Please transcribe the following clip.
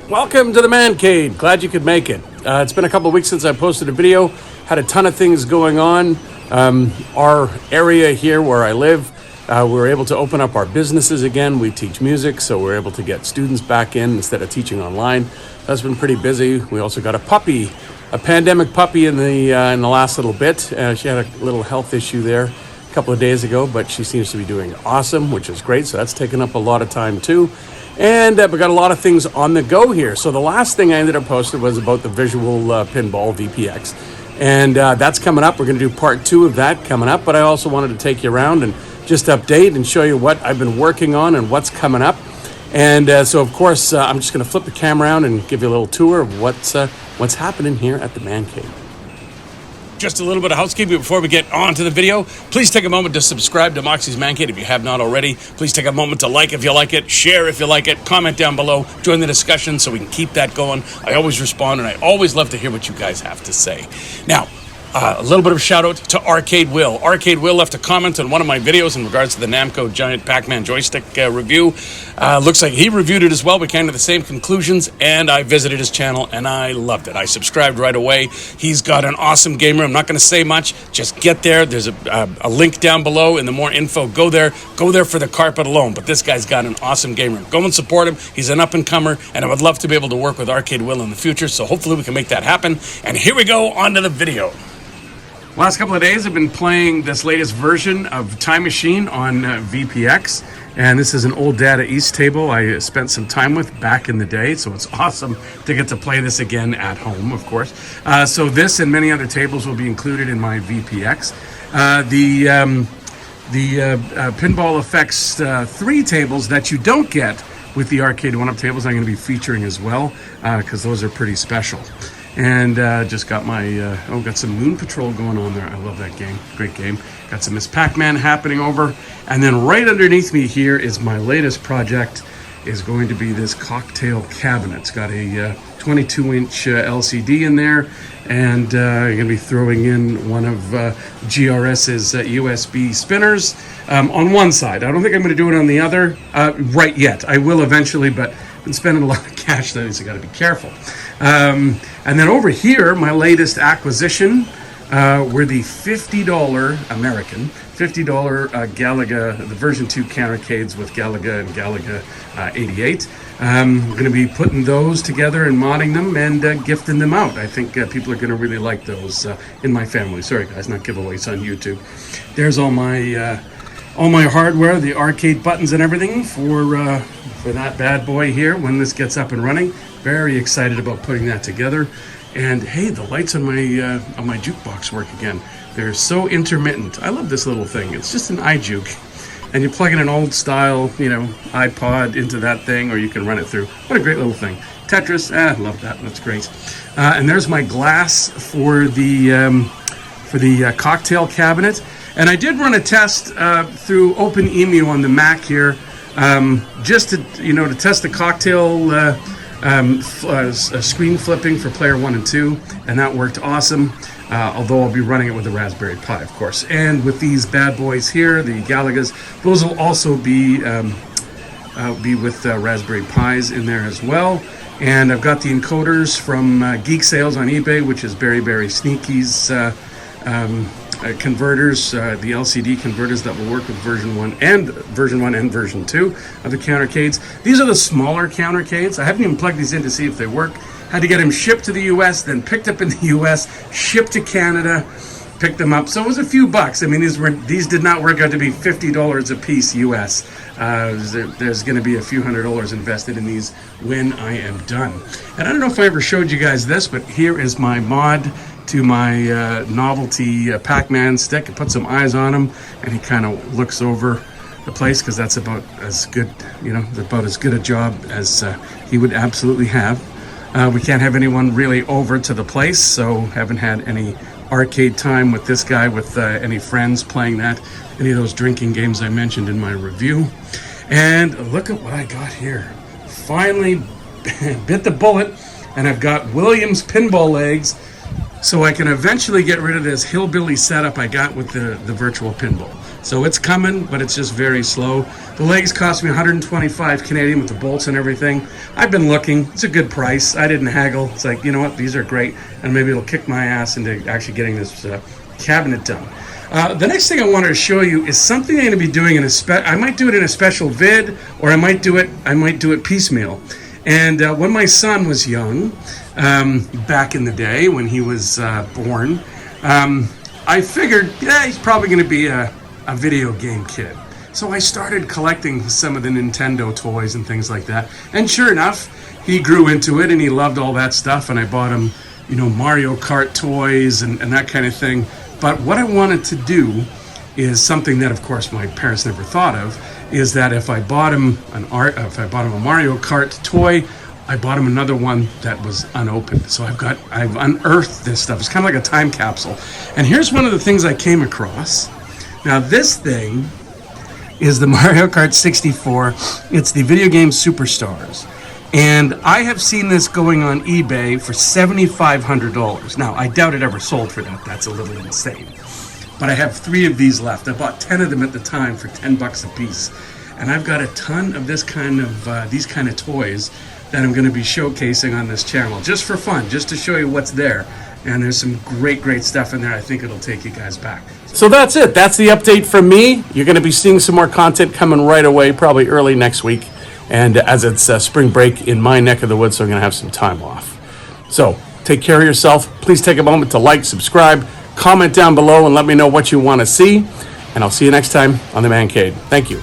Welcome to the Man Cave. Glad you could make it. It's been a couple of weeks since I posted a video. Had a ton of things going on. Our area here where I live, we were able to open up our businesses again. We teach music, so we're able to get students back in instead of teaching online. That's been pretty busy. We also got a puppy, a pandemic puppy in the last little bit. She had a little health issue there a couple of days ago, but she seems to be doing awesome, which is great. So that's taken up a lot of time too. And we got a lot of things on the go here. So the last thing I ended up posting was about the Virtual Pinball VPX. And that's coming up. We're going to do part 2 of that coming up. But I also wanted to take you around and just update and show you what I've been working on and what's coming up. And so, of course, I'm just going to flip the camera around and give you a little tour of what's happening here at the Man Cave. Just a little bit of housekeeping before we get on to the video. Please take a moment to subscribe to Moxxi's Man Cave if you have not already. Please take a moment to like if you like it, share if you like it, comment down below, join the discussion so we can keep that going. I always respond and I always love to hear what you guys have to say. Now, a little bit of a shout out to Arcade Will. Arcade Will left a comment on one of my videos in regards to the Namco Giant Pac-Man joystick review. Looks like he reviewed it as well. We came to the same conclusions, and I visited his channel, and I loved it. I subscribed right away. He's got an awesome game room. I'm not going to say much. Just get there. There's a link down below, and the more info, go there. Go there for the carpet alone. But this guy's got an awesome game room. Go and support him. He's an up-and-comer, and I would love to be able to work with Arcade Will in the future, so hopefully we can make that happen. And here we go, on to the video. Last couple of days I've been playing this latest version of Time Machine on VPX, and this is an old Data East table I spent some time with back in the day, so it's awesome to get to play this again at home, of course. So this and many other tables will be included in my VPX. The Pinball Effects 3 tables that you don't get with the Arcade 1-Up tables I'm going to be featuring as well, because those are pretty special. And just got my, got some Moon Patrol going on there. I love that game. Great game. Got some Miss Pac-Man happening over. And then right underneath me here is my latest project, is going to be this cocktail cabinet. It's got a 22-inch LCD in there. And you're going to be throwing in one of GRS's USB spinners on one side. I don't think I'm going to do it on the other right yet. I will eventually, but I've been spending a lot of cash, so I got to be careful. And then over here, my latest acquisition were the $50 American, $50 Galaga, the version 2 Countercades with Galaga and Galaga 88. I'm going to be putting those together and modding them and gifting them out. I think people are going to really like those in my family. Sorry guys, not giveaways on YouTube. There's all my hardware, the arcade buttons and everything for that bad boy here when this gets up and running. Very excited about putting that together. And hey, the lights on my jukebox work again. They're so intermittent. I love this little thing. It's just an iJuke. And you plug in an old style, iPod into that thing, or you can run it through. What a great little thing. Tetris, love that. That's great. And there's my glass for the cocktail cabinet. And I did run a test through OpenEMU on the Mac here, just to test the cocktail screen flipping for player 1 and 2, and that worked awesome. Although I'll be running it with a Raspberry Pi, of course. And with these bad boys here, the Galagas, those will also be with Raspberry Pis in there as well. And I've got the encoders from Geek Sales on eBay, which is Berry Sneaky's converters, the LCD converters that will work with version 1 and version 2 of the Countercades. These are the smaller Countercades. I haven't even plugged these in to see if they work. Had to get them shipped to the US, then picked up in the US, shipped to Canada, picked them up. So it was a few bucks. I mean, these did not work out to be $50 a piece US. There's going to be a few $100s invested in these when I am done. And I don't know if I ever showed you guys this, but here is my mod to my novelty Pac-Man stick. I put some eyes on him, and he kind of looks over the place, because that's about as good, about as good a job as he would absolutely have. We can't have anyone really over to the place, so haven't had any arcade time with this guy, with any friends playing any of those drinking games I mentioned in my review. And look at what I got here. Finally bit the bullet, and I've got Williams pinball legs, so I can eventually get rid of this hillbilly setup I got with the Virtual Pinball. So it's coming, but it's just very slow. The legs cost me 125 Canadian with the bolts and everything. I've been looking. It's a good price. I didn't haggle. It's like, you know what? These are great. And maybe it'll kick my ass into actually getting this cabinet done. The next thing I wanted to show you is something I'm going to be doing in I might do it in a special vid, or I might do it piecemeal. And when my son was young, back in the day when he was born, I figured, yeah, he's probably going to be a video game kid. So I started collecting some of the Nintendo toys and things like that. And sure enough, he grew into it and he loved all that stuff. And I bought him, you know, Mario Kart toys and that kind of thing. But what I wanted to do is something that, of course, my parents never thought of, is that if I bought him a Mario Kart toy, I bought him another one that was unopened. So I've unearthed this stuff. It's kind of like a time capsule. And here's one of the things I came across. Now this thing is the Mario Kart 64. It's the Video Game Superstars. And I have seen this going on eBay for $7,500. Now, I doubt it ever sold for that. That's a little insane. But I have 3 of these left. I bought 10 of them at the time for $10 a piece. And I've got a ton of these kind of toys that I'm going to be showcasing on this channel, just for fun, just to show you what's there. And there's some great stuff in there. I think it'll take you guys back. So that's it. That's the update from me. You're going to be seeing some more content coming right away, probably early next week. And as it's spring break in my neck of the woods, so I'm going to have some time off. So take care of yourself. Please take a moment to like, subscribe, comment down below, and let me know what you want to see. And I'll see you next time on the Mancade. Thank you.